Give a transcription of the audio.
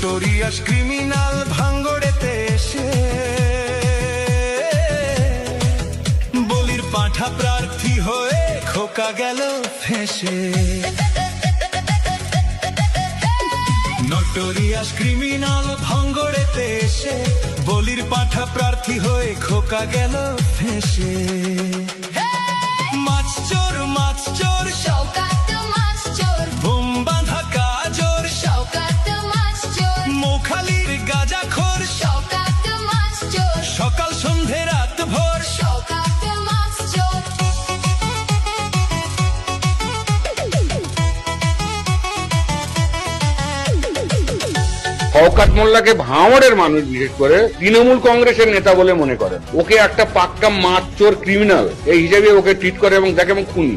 Notorious criminal ভাঙ্গড়েতে এসে বলির পাঁঠা প্রার্থী হয়ে খোকা গেল ফেঁসে। নোটোরিয়াস ক্রিমিনাল ভাঙ্গড়েতে এসে বলির পাঁঠা প্রার্থী হয়ে খোকা গেল ফেঁসে। মাছ চোর শওকাত মাছ চোর, ঘুম বাঁধা কাজর শওকাত মাছ চোর, মোখালির গাঁজাখোর শওকাত মাছ চোর, সকাল সন্ধে রাত ভোর শওকাত মাছ চোর। শওকত মোল্লাকে ভাঙড়ের মানুষ বিশেষ করে তৃণমূল কংগ্রেসের নেতা বলে মনে করেন। ওকে একটা পাক্কা মাছ চোর ক্রিমিনাল এই হিসেবে ওকে ট্রিট করে এবং দেখে এবং খুনি।